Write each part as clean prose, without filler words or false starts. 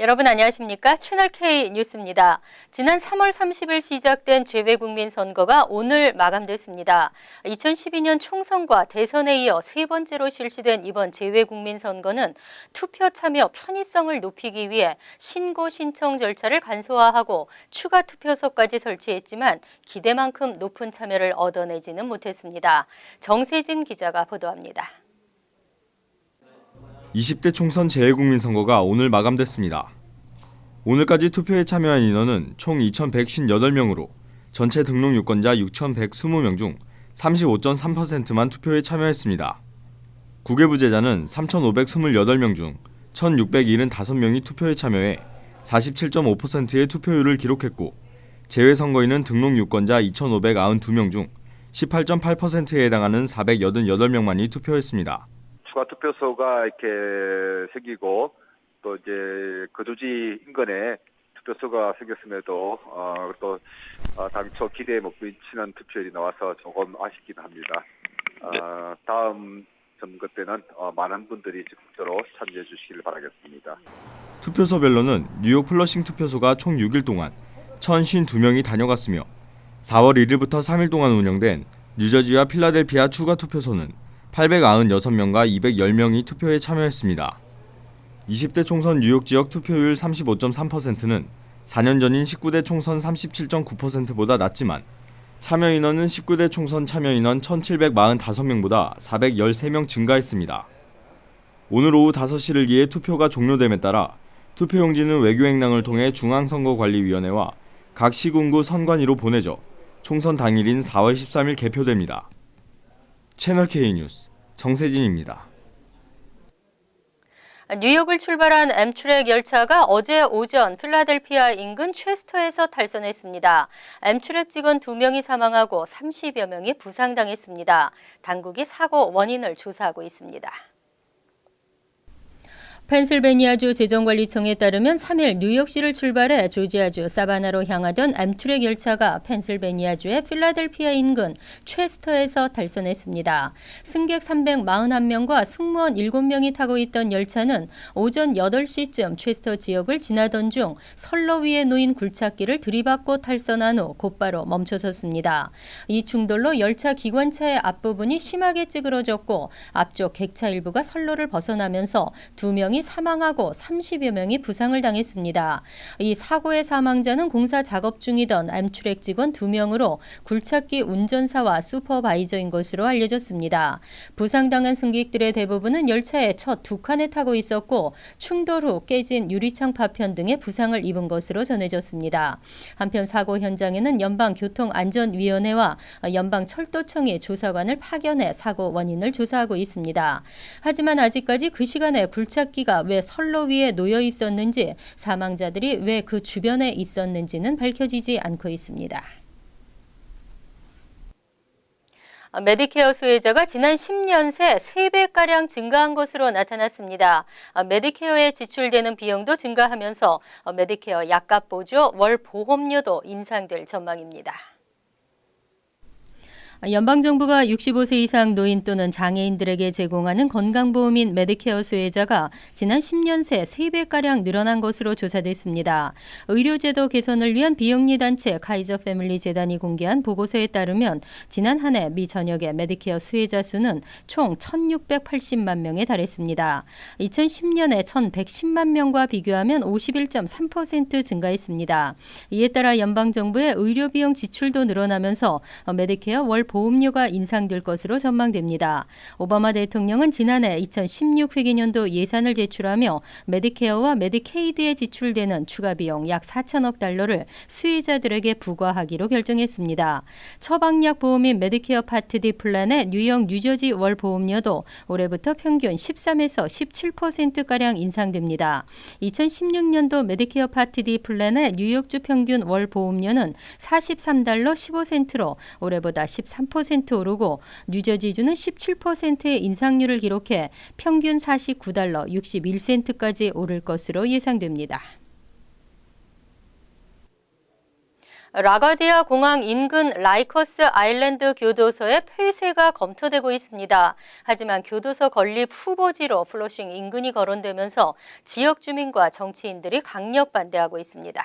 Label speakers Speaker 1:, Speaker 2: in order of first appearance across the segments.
Speaker 1: 여러분 안녕하십니까? 채널K 뉴스입니다. 지난 3월 30일 시작된 재외국민 선거가 오늘 마감됐습니다. 2012년 총선과 대선에 이어 세 번째로 실시된 이번 재외국민 선거는 투표 참여 편의성을 높이기 위해 신고 신청 절차를 간소화하고 추가 투표소까지 설치했지만 기대만큼 높은 참여를 얻어내지는 못했습니다. 정세진 기자가 보도합니다.
Speaker 2: 20대 총선 재외국민 선거가 오늘 마감됐습니다. 오늘까지 투표에 참여한 인원은 총 2,158명으로 전체 등록 유권자 6,120명 중 35.3%만 투표에 참여했습니다. 국외부재자는 3,528명 중 1,675명이 투표에 참여해 47.5%의 투표율을 기록했고 재외선거인은 등록 유권자 2,592명 중 18.8%에 해당하는 488명만이 투표했습니다.
Speaker 3: 추가 투표소가 이렇게 생기고 또 이제 거주지 인근에 투표소가 생겼음에도 또 당초 기대에 못 미치는 투표율이 나와서 조금 아쉽긴 합니다. 다음 선거 때는 많은 분들이 적극적으로 참여해 주시길 바라겠습니다.
Speaker 2: 투표소별로는 뉴욕 플러싱 투표소가 총 6일 동안 1,052명이 다녀갔으며 4월 1일부터 3일 동안 운영된 뉴저지와 필라델피아 추가 투표소는 896명과 210명이 투표에 참여했습니다. 20대 총선 뉴욕 지역 투표율 35.3%는 4년 전인 19대 총선 37.9%보다 낮지만 참여 인원은 19대 총선 참여 인원 1,745명보다 413명 증가했습니다. 오늘 오후 5시를 기해 투표가 종료됨에 따라 투표용지는 외교행랑을 통해 중앙선거관리위원회와 각 시군구 선관위로 보내져 총선 당일인 4월 13일 개표됩니다. 채널K 뉴스 정세진입니다.
Speaker 1: 뉴욕을 출발한 엠트랙 열차가 어제 오전 필라델피아 인근 체스터에서 탈선했습니다. 엠트랙 직원 2명이 사망하고 30여 명이 부상당했습니다. 당국이 사고 원인을 조사하고 있습니다. 펜실베니아주 재정관리청에 따르면 3일 뉴욕시를 출발해 조지아주 사바나로 향하던 엠트랙 열차가 펜실베니아주의 필라델피아 인근 체스터에서 탈선했습니다. 승객 341명과 승무원 7명이 타고 있던 열차는 오전 8시쯤 체스터 지역을 지나던 중 선로 위에 놓인 굴착기를 들이받고 탈선한 후 곧바로 멈춰섰습니다. 이 충돌로 열차 기관차의 앞부분이 심하게 찌그러졌고 앞쪽 객차 일부가 선로를 벗어나면서 2명이 사망하고 30여 명이 부상을 당했습니다. 이 사고의 사망자는 공사 작업 중이던 엠트랙 직원 2명으로 굴착기 운전사와 슈퍼바이저인 것으로 알려졌습니다. 부상당한 승객들의 대부분은 열차의 첫 2칸에 타고 있었고 충돌 후 깨진 유리창 파편 등의 부상을 입은 것으로 전해졌습니다. 한편 사고 현장에는 연방교통안전위원회와 연방철도청이 조사관을 파견해 사고 원인을 조사하고 있습니다. 하지만 아직까지 그 시간에 굴착기가 왜 선로 위에 놓여 있었는지, 사망자들이 왜 그 주변에 있었는지는 밝혀지지 않고 있습니다. 메디케어 수혜자가 지난 10년 새 3배가량 증가한 것으로 나타났습니다. 메디케어에 지출되는 비용도 증가하면서 메디케어 약값 보조, 월 보험료도 인상될 전망입니다. 연방정부가 65세 이상 노인 또는 장애인들에게 제공하는 건강보험인 메디케어 수혜자가 지난 10년 새 3배가량 늘어난 것으로 조사됐습니다. 의료제도 개선을 위한 비영리 단체 카이저 패밀리 재단이 공개한 보고서에 따르면 지난 한 해 미 전역의 메디케어 수혜자 수는 총 1,680만 명에 달했습니다. 2010년에 1,110만 명과 비교하면 51.3% 증가했습니다. 이에 따라 연방정부의 의료비용 지출도 늘어나면서 메디케어 월 보험료가 인상될 것으로 전망됩니다. 오바마 대통령은 지난해 2016 회계년도 예산을 제출하며 메디케어와 메디케이드에 지출되는 추가 비용 약 4천억 달러를 수혜자들에게 부과하기로 결정했습니다. 처방약 보험인 메디케어 파트 D 플랜의 뉴욕, 뉴저지 월 보험료도 올해부터 평균 13에서 17%가량 인상됩니다. 2016년도 메디케어 파트 D 플랜의 뉴욕주 평균 월 보험료는 43달러 15센트로 올해보다 13% 오르고 뉴저지주는 17%의 인상률을 기록해 평균 49달러 61센트까지 오를 것으로 예상됩니다. 라가디아 공항 인근 라이커스 아일랜드 교도소의 폐쇄가 검토되고 있습니다. 하지만 교도소 건립 후보지로 플러싱 인근이 거론되면서 지역 주민과 정치인들이 강력 반대하고 있습니다.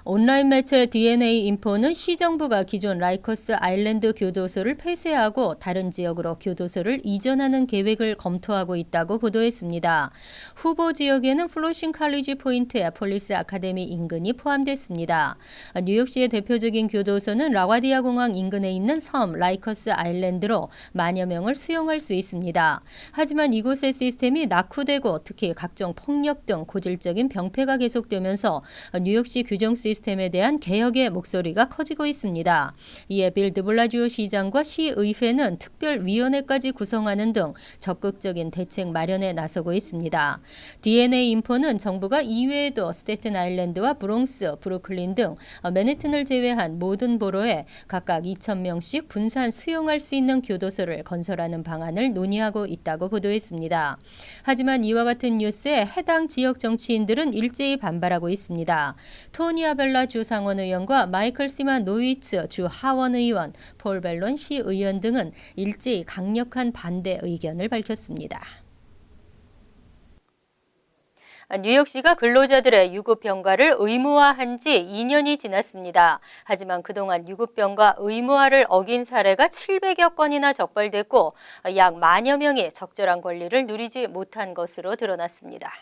Speaker 1: 온라인 매체 DNA 인포는 시정부가 기존 라이커스 아일랜드 교도소를 폐쇄하고 다른 지역으로 교도소를 이전하는 계획을 검토하고 있다고 보도했습니다. 후보 지역에는 플로싱 칼리지 포인트의 폴리스 아카데미 인근이 포함됐습니다. 뉴욕시의 대표적인 교도소는 라과디아 공항 인근에 있는 섬 라이커스 아일랜드로 만여 명을 수용할 수 있습니다. 하지만 이곳의 시스템이 낙후되고 특히 각종 폭력 등 고질적인 병폐가 계속되면서 뉴욕시 규정 시스템에 대한 개혁의 목소리가 커지고 있습니다. 이에 빌 드블라지오 시장과 시의회는 특별위원회까지 구성하는 등 적극적인 대책 마련에 나서고 있습니다. DNA 인포는 정부가 이외에도 스테튼 아일랜드와 브롱스, 브루클린 등 맨해튼을 제외한 모든 보로에 각각 2,000명씩 분산 수용할 수 있는 교도소를 건설하는 방안을 논의하고 있다고 보도했습니다. 하지만 이와 같은 뉴스에 해당 지역 정치인들은 일제히 반발하고 있습니다. 토니 아벨라 주 상원의원과 마이클 시만 노위츠 주 하원의원, 폴 벨론 시의원 등은 일제히 강력한 반대 의견을 밝혔습니다. 뉴욕시가 근로자들의 유급병가를 의무화한 지 2년이 지났습니다. 하지만 그동안 유급병가 의무화를 어긴 사례가 700여 건이나 적발됐고 약 만여 명이 적절한 권리를 누리지 못한 것으로 드러났습니다.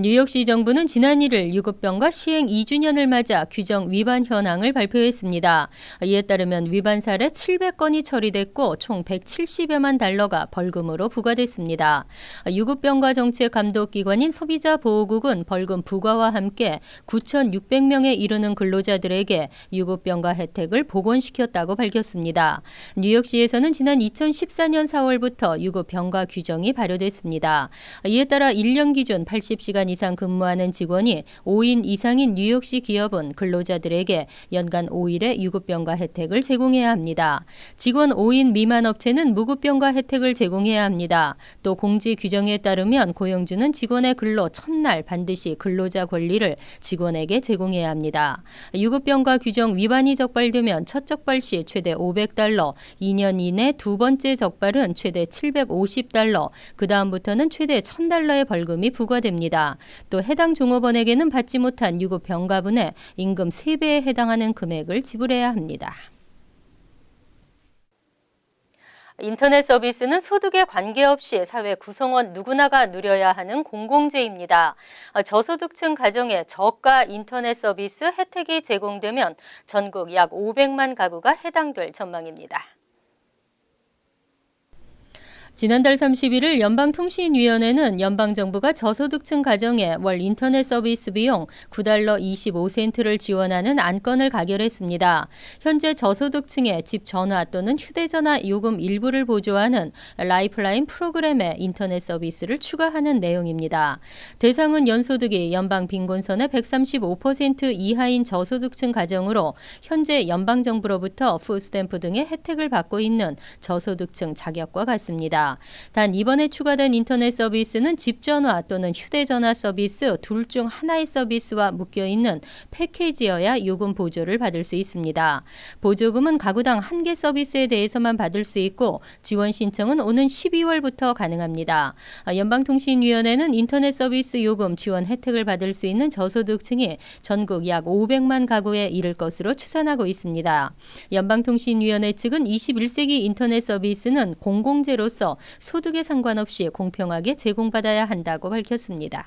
Speaker 1: 뉴욕시 정부는 지난 1일 유급병가 시행 2주년을 맞아 규정 위반 현황을 발표했습니다. 이에 따르면 위반 사례 700건이 처리됐고 총 170여만 달러가 벌금으로 부과됐습니다. 유급병가 정책 감독기관인 소비자보호국은 벌금 부과와 함께 9,600명에 이르는 근로자들에게 유급병가 혜택을 복원시켰다고 밝혔습니다. 뉴욕시에서는 지난 2014년 4월부터 유급병가 규정이 발효됐습니다. 이에 따라 1년 기준 80시간 이상 근무하는 직원이 5인 이상인 뉴욕시 기업은 근로자들에게 연간 5일의 유급병가 혜택을 제공해야 합니다. 직원 5인 미만 업체는 무급병가 혜택을 제공해야 합니다. 또 공지 규정에 따르면 고용주는 직원의 근로 첫날 반드시 근로자 권리를 직원에게 제공해야 합니다. 유급병가 규정 위반이 적발되면 첫 적발 시 최대 $500, 2년 이내 두 번째 적발은 최대 $750, 그 다음부터는 최대 $1,000의 벌금이 부과됩니다. 또 해당 종업원에게는 받지 못한 유급 병가분의 임금 3배에 해당하는 금액을 지불해야 합니다. 인터넷 서비스는 소득에 관계없이 사회 구성원 누구나가 누려야 하는 공공재입니다. 저소득층 가정에 저가 인터넷 서비스 혜택이 제공되면 전국 약 500만 가구가 해당될 전망입니다. 지난달 31일 연방통신위원회는 연방정부가 저소득층 가정에 월 인터넷 서비스 비용 $9 25센트를 지원하는 안건을 가결했습니다. 현재 저소득층에 집 전화 또는 휴대전화 요금 일부를 보조하는 라이프라인 프로그램에 인터넷 서비스를 추가하는 내용입니다. 대상은 연소득이 연방 빈곤선의 135% 이하인 저소득층 가정으로 현재 연방정부로부터 푸드스탬프 등의 혜택을 받고 있는 저소득층 자격과 같습니다. 단 이번에 추가된 인터넷 서비스는 집전화 또는 휴대전화 서비스 둘 중 하나의 서비스와 묶여있는 패키지여야 요금 보조를 받을 수 있습니다. 보조금은 가구당 1개 서비스에 대해서만 받을 수 있고 지원 신청은 오는 12월부터 가능합니다. 연방통신위원회는 인터넷 서비스 요금 지원 혜택을 받을 수 있는 저소득층이 전국 약 500만 가구에 이를 것으로 추산하고 있습니다. 연방통신위원회 측은 21세기 인터넷 서비스는 공공재로서 소득에 상관없이 공평하게 제공받아야 한다고 밝혔습니다.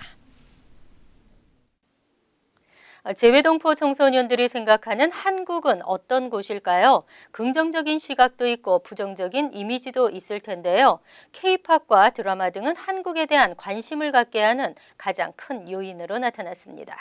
Speaker 1: 재외동포 청소년들이 생각하는 한국은 어떤 곳일까요? 긍정적인 시각도 있고 부정적인 이미지도 있을 텐데요. K-팝과 드라마 등은 한국에 대한 관심을 갖게 하는 가장 큰 요인으로 나타났습니다.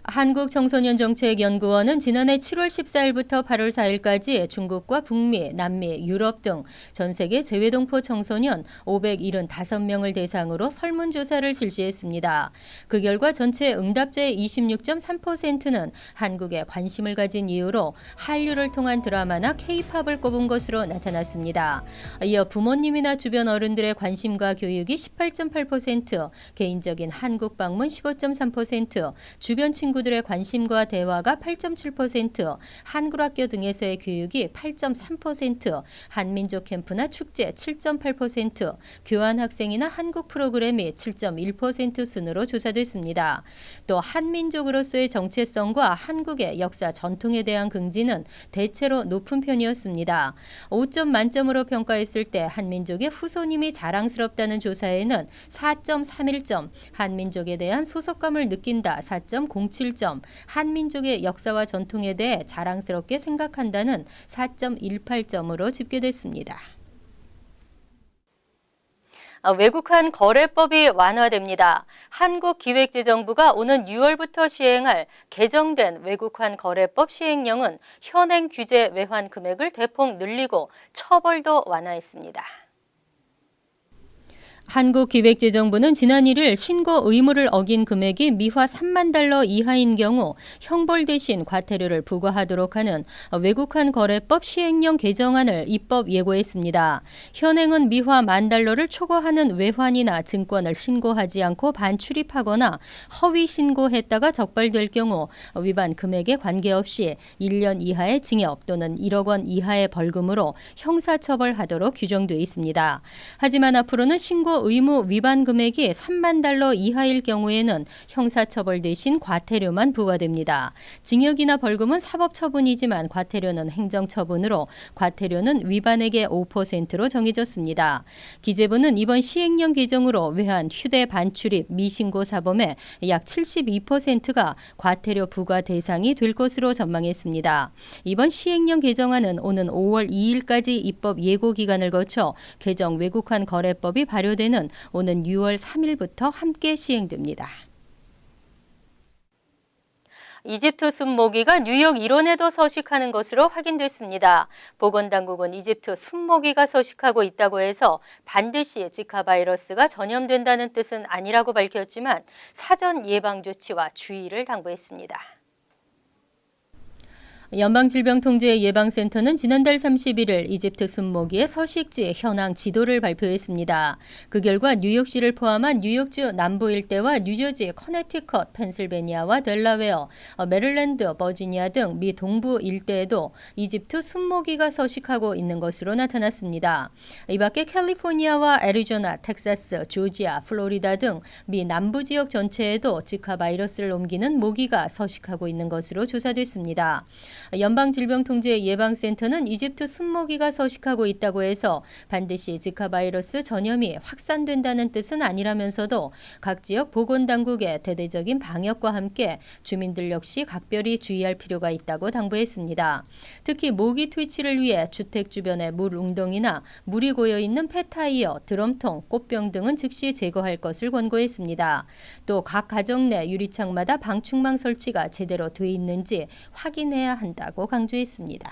Speaker 1: 한국청소년정책연구원은 지난해 7월 14일부터 8월 4일까지 중국과 북미, 남미, 유럽 등 전 세계 재외동포 청소년 575명을 대상으로 설문조사를 실시했습니다. 그 결과 전체 응답자의 26.3%는 한국에 관심을 가진 이유로 한류를 통한 드라마나 K-팝을 꼽은 것으로 나타났습니다. 이어 부모님이나 주변 어른들의 관심과 교육이 18.8%, 개인적인 한국 방문 15.3%, 주변 친구들의 관심과 대화가 8.7%, 한글 학교 등에서의 교육이 8.3%, 한민족 캠프나 축제 7.8%, 교환 학생이나 한국 프로그램이 7.1% 순으로 조사됐습니다. 또 한민족으로서의 정체성과 한국의 역사 전통에 대한 긍지는 대체로 높은 편이었습니다. 5점 만점으로 평가했을 때 한민족의 후손임이 자랑스럽다는 조사에는 4.31점, 한민족에 대한 소속감을 느낀다 4.07점, 한민족의 역사와 전통에 대해 자랑스럽게 생각한다는 4.18점으로 집계됐습니다. 외국환 거래법이 완화됩니다. 한국기획재정부가 오는 6월부터 시행할 개정된 외국환 거래법 시행령은 현행 규제 외환 금액을 대폭 늘리고 처벌도 완화했습니다. 한국기획재정부는 지난 1일 신고 의무를 어긴 금액이 미화 3만 달러 이하인 경우 형벌 대신 과태료를 부과하도록 하는 외국환 거래법 시행령 개정안을 입법 예고했습니다. 현행은 미화 1만 달러를 초과하는 외환이나 증권을 신고하지 않고 반출입하거나 허위 신고했다가 적발될 경우 위반 금액에 관계없이 1년 이하의 징역 또는 1억 원 이하의 벌금으로 형사처벌하도록 규정돼 있습니다. 하지만 앞으로는 신고 의무 위반 금액이 3만 달러 이하일 경우에는 형사처벌 대신 과태료만 부과됩니다. 징역이나 벌금은 사법처분이지만 과태료는 행정처분으로 과태료는 위반액의 5%로 정해졌습니다. 기재부는 이번 시행령 개정으로 외환, 휴대 반출입, 미신고 사범의 약 72%가 과태료 부과 대상이 될 것으로 전망했습니다. 이번 시행령 개정안은 오는 5월 2일까지 입법 예고 기간을 거쳐 개정 외국환 거래법이 발효되는 오는 6월 3일부터 함께 시행됩니다. 이집트 순모기가 뉴욕 일원에도 서식하는 것으로 확인됐습니다. 보건당국은 이집트 순모기가 서식하고 있다고 해서 반드시 지카 바이러스가 전염된다는 뜻은 아니라고 밝혔지만 사전 예방 조치와 주의를 당부했습니다. 연방질병통제예방센터는 지난달 31일 이집트 순모기의 서식지 현황 지도를 발표했습니다. 그 결과 뉴욕시를 포함한 뉴욕주 남부 일대와 뉴저지, 커네티컷, 펜실베니아와 델라웨어, 메릴랜드, 버지니아 등 미 동부 일대에도 이집트 순모기가 서식하고 있는 것으로 나타났습니다. 이 밖에 캘리포니아와 애리조나, 텍사스, 조지아, 플로리다 등 미 남부 지역 전체에도 지카 바이러스를 옮기는 모기가 서식하고 있는 것으로 조사됐습니다. 연방질병통제예방센터는 이집트 순모기가 서식하고 있다고 해서 반드시 지카 바이러스 전염이 확산된다는 뜻은 아니라면서도 각 지역 보건당국의 대대적인 방역과 함께 주민들 역시 각별히 주의할 필요가 있다고 당부했습니다. 특히 모기 퇴치를 위해 주택 주변에 물 웅덩이나 물이 고여있는 폐타이어, 드럼통, 꽃병 등은 즉시 제거할 것을 권고했습니다. 또 각 가정 내 유리창마다 방충망 설치가 제대로 돼 있는지 확인해야 한다고 강조했습니다.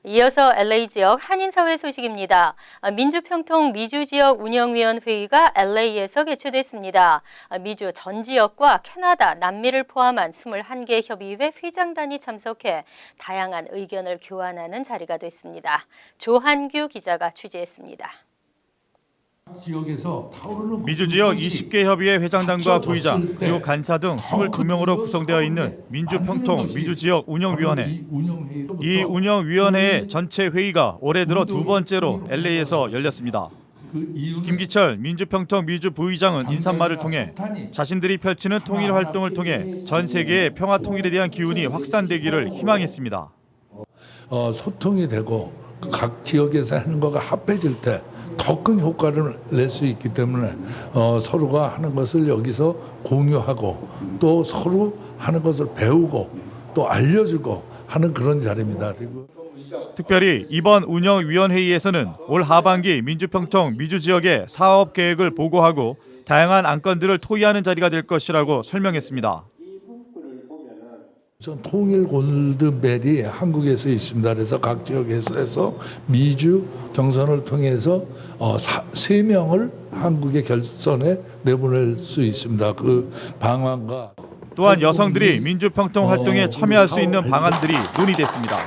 Speaker 1: 이어서 LA 지역 한인사회 소식입니다. 민주평통 미주지역 운영위원회의가 LA에서 개최됐습니다. 미주 전 지역과 캐나다, 남미를 포함한 21개 협의회 회장단이 참석해 다양한 의견을 교환하는 자리가 됐습니다. 조한규 기자가 취재했습니다.
Speaker 4: 미주지역 20개 협의회 회장단과 부의장 그리고 간사 등 22명으로 구성되어 있는 민주평통 미주지역 운영위원회. 이 운영위원회의 전체 회의가 올해 들어 두 번째로 LA에서 열렸습니다. 김기철 민주평통 미주 부의장은 인사말을 통해 자신들이 펼치는 통일 활동을 통해 전 세계의 평화 통일에 대한 기운이 확산되기를 희망했습니다.
Speaker 5: 소통이 되고 각 지역에서 하는 거가 합해질 때 더 큰 효과를 낼 수 있기 때문에 서로가 하는 것을 여기서 공유하고 또 서로 하는 것을 배우고 또 알려주고 하는 그런 자리입니다. 그리고
Speaker 4: 특별히 이번 운영위원회의에서는 올 하반기 민주평통 미주지역의 사업계획을 보고하고 다양한 안건들을 토의하는 자리가 될 것이라고 설명했습니다.
Speaker 5: 우선 통일 골드벨이 한국에서 있습니다. 그래서 각 지역에서 해서 미주 경선을 통해서 3명을 한국의 결선에 내보낼 수 있습니다. 그 방안과
Speaker 4: 또한 여성들이 민주평통 활동에 참여할 수 있는 방안들이 논의됐습니다.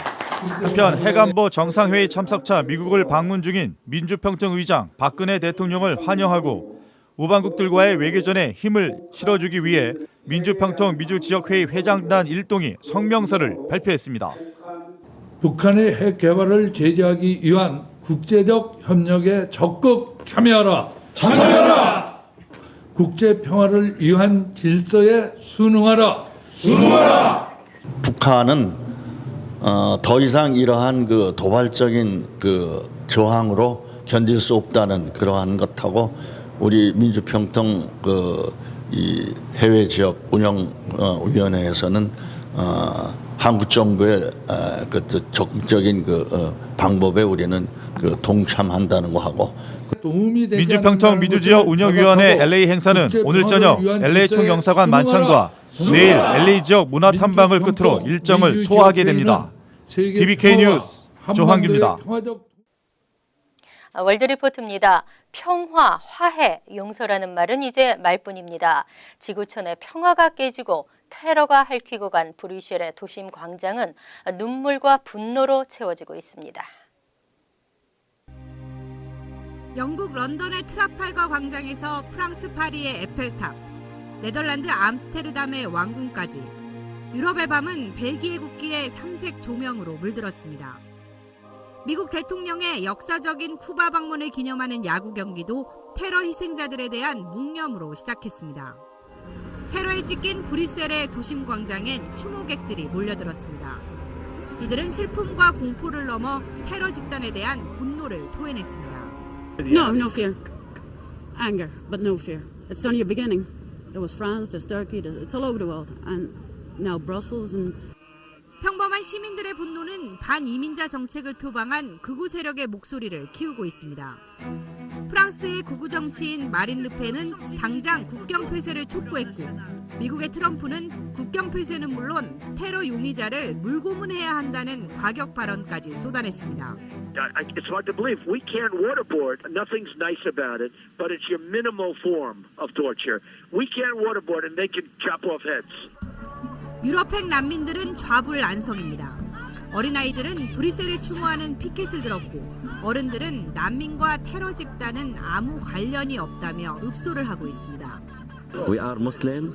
Speaker 4: 한편 해관보 정상회의 참석차 미국을 방문 중인 민주평통 의장 박근혜 대통령을 환영하고 우방국들과의 외교전에 힘을 실어주기 위해 민주평통 미주지역회의 회장단 일동이 성명서를 발표했습니다.
Speaker 5: 북한의 핵 개발을 제재하기 위한 국제적 협력에 적극 참여하라. 참여하라. 국제 평화를 위한 질서에 순응하라. 순응하라.
Speaker 6: 북한은 더 이상 이러한 그 도발적인 그 저항으로 견딜 수 없다는 그러한 것하고 우리 민주평통 이 해외 지역 운영위원회에서는 한국 정부의 적극적인 방법에 우리는 동참한다는 거 하고.
Speaker 4: 민주평통 미주지역 운영위원회 LA 행사는 오늘 저녁 LA 총영사관 만찬과 내일 LA 지역 문화탐방을 끝으로 일정을 소화하게 됩니다. TVK 뉴스 조한규입니다.
Speaker 1: 월드리포트입니다. 평화, 화해, 용서라는 말은 이제 말뿐입니다. 지구촌의 평화가 깨지고 테러가 핥히고 간 브뤼셀의 도심 광장은 눈물과 분노로 채워지고 있습니다.
Speaker 7: 영국 런던의 트라팔가 광장에서 프랑스 파리의 에펠탑, 네덜란드 암스테르담의 왕궁까지 유럽의 밤은 벨기에 국기의 삼색 조명으로 물들었습니다. 미국 대통령의 역사적인 쿠바 방문을 기념하는 야구 경기도 테러 희생자들에 대한 묵념으로 시작했습니다. 테러에 찢긴 브뤼셀의 도심 광장엔 추모객들이 몰려들었습니다. 이들은 슬픔과 공포를 넘어 테러 집단에 대한 분노를 토해냈습니다.
Speaker 8: No fear. Anger, but no fear. It's only a beginning. There was France, there's Turkey, it's all over the world. And now Brussels and
Speaker 7: 평범한 시민들의 분노는 반이민자 정책을 표방한 극우 세력의 목소리를 키우고 있습니다. 프랑스의 극우 정치인 마린 르펜은 당장 국경 폐쇄를 촉구했고, 미국의 트럼프는 국경 폐쇄는 물론 테러 용의자를 물고문해야 한다는 과격 발언까지 쏟아냈습니다.
Speaker 9: It's hard to believe. We can't waterboard. Nothing's nice about it, but it's your minimal form of torture. We can't waterboard and they can chop off heads.
Speaker 7: 유럽행 난민들은 좌불안성입니다. 어린아이들은 브뤼셀을 추모하는 피켓을 들었고 어른들은 난민과 테러 집단은 아무 관련이 없다며 읍소를 하고 있습니다.
Speaker 10: We are Muslim,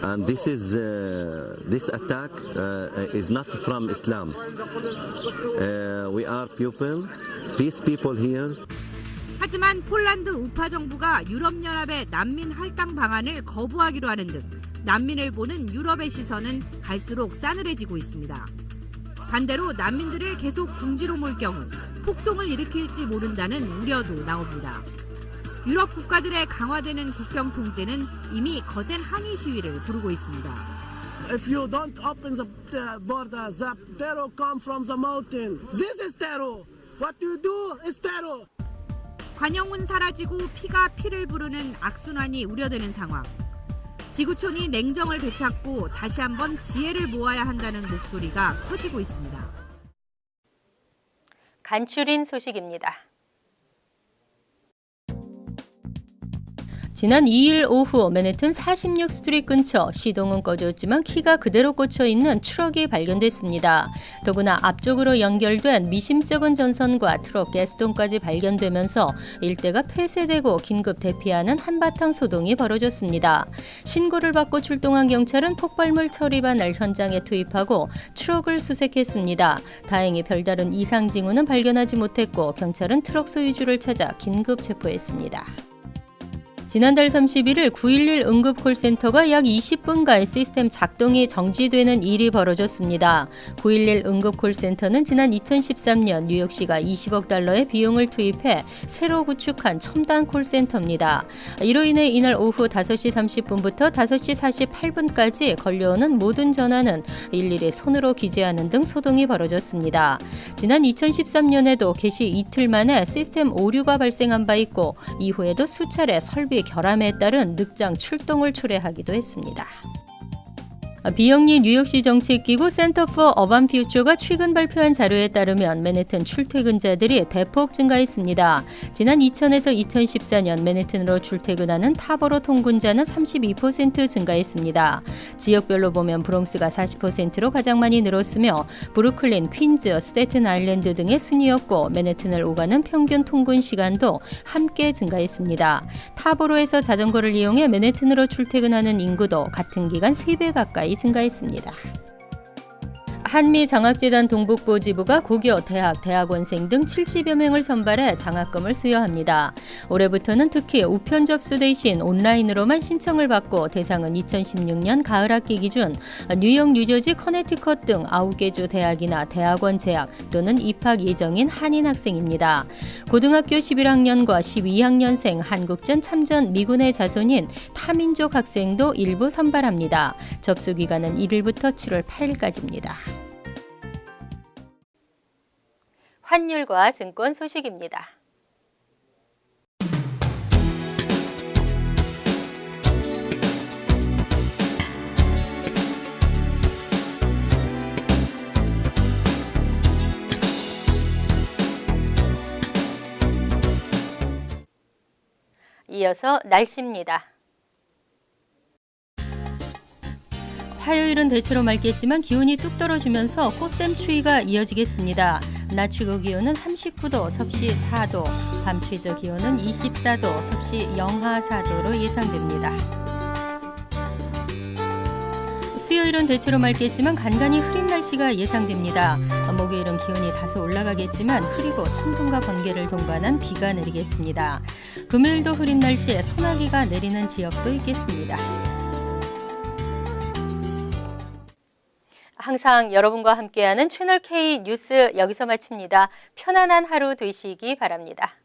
Speaker 10: and this attack is not from Islam. We are peace people here.
Speaker 7: 하지만 폴란드 우파 정부가 유럽연합의 난민 할당 방안을 거부하기로 하는 등 난민을 보는 유럽의 시선은 갈수록 싸늘해지고 있습니다. 반대로 난민들을 계속 궁지로 몰 경우 폭동을 일으킬지 모른다는 우려도 나옵니다. 유럽 국가들의 강화되는 국경 통제는 이미 거센 항의 시위를 부르고 있습니다.
Speaker 11: If you don't open the border, the terror come from the mountain. This is terror. What you do is terror.
Speaker 7: 관영은 사라지고 피가 피를 부르는 악순환이 우려되는 상황. 지구촌이 냉정을 되찾고 다시 한번 지혜를 모아야 한다는 목소리가 커지고 있습니다.
Speaker 1: 간추린 소식입니다. 지난 2일 오후 맨해튼 46 스트리트 근처 시동은 꺼졌지만 키가 그대로 꽂혀 있는 트럭이 발견됐습니다. 더구나 앞쪽으로 연결된 미심쩍은 전선과 트럭 가스통까지 발견되면서 일대가 폐쇄되고 긴급 대피하는 한바탕 소동이 벌어졌습니다. 신고를 받고 출동한 경찰은 폭발물 처리반을 현장에 투입하고 트럭을 수색했습니다. 다행히 별다른 이상 징후는 발견하지 못했고 경찰은 트럭 소유주를 찾아 긴급 체포했습니다. 지난달 31일 911 응급콜센터가 약 20분간 시스템 작동이 정지되는 일이 벌어졌습니다. 911 응급콜센터는 지난 2013년 뉴욕시가 20억 달러의 비용을 투입해 새로 구축한 첨단 콜센터입니다. 이로 인해 이날 오후 5시 30분부터 5시 48분까지 걸려오는 모든 전화는 일일이 손으로 기재하는 등 소동이 벌어졌습니다. 지난 2013년에도 개시 이틀 만에 시스템 오류가 발생한 바 있고 이후에도 수차례 설비 수입이 결함에 따른 늑장 출동을 초래하기도 했습니다. 비영리 뉴욕시 정책기구 센터 포 어반 퓨처가 최근 발표한 자료에 따르면 맨해튼 출퇴근자들이 대폭 증가했습니다. 지난 2000에서 2014년 맨해튼으로 출퇴근하는 탑으로 통근자는 32% 증가했습니다. 지역별로 보면 브롱스가 40%로 가장 많이 늘었으며 브루클린, 퀸즈, 스태튼 아일랜드 등의 순이었고 맨해튼을 오가는 평균 통근 시간도 함께 증가했습니다. 탑으로에서 자전거를 이용해 맨해튼으로 출퇴근하는 인구도 같은 기간 3배 가까이 증가했습니다. 한미장학재단 동북부 지부가 고교, 대학, 대학원생 등 70여 명을 선발해 장학금을 수여합니다. 올해부터는 특히 우편 접수 대신 온라인으로만 신청을 받고 대상은 2016년 가을 학기 기준 뉴욕, 뉴저지, 커네티컷 등 9개 주 대학이나 대학원 재학 또는 입학 예정인 한인 학생입니다. 고등학교 11학년과 12학년생 한국전 참전 미군의 자손인 타민족 학생도 일부 선발합니다. 접수 기간은 1일부터 7월 8일까지입니다. 환율과 증권 소식입니다. 이어서 날씨입니다. 화요일은 대체로 맑겠지만 기온이 뚝 떨어지면서 꽃샘추위가 이어지겠습니다. 낮 최고 기온은 39도, 섭씨 4도, 밤 최저 기온은 24도, 섭씨 영하 4도로 예상됩니다. 수요일은 대체로 맑겠지만 간간히 흐린 날씨가 예상됩니다. 목요일은 기온이 다소 올라가겠지만 흐리고 천둥과 번개를 동반한 비가 내리겠습니다. 금요일도 흐린 날씨에 소나기가 내리는 지역도 있겠습니다. 항상 여러분과 함께하는 채널 K 뉴스 여기서 마칩니다. 편안한 하루 되시기 바랍니다.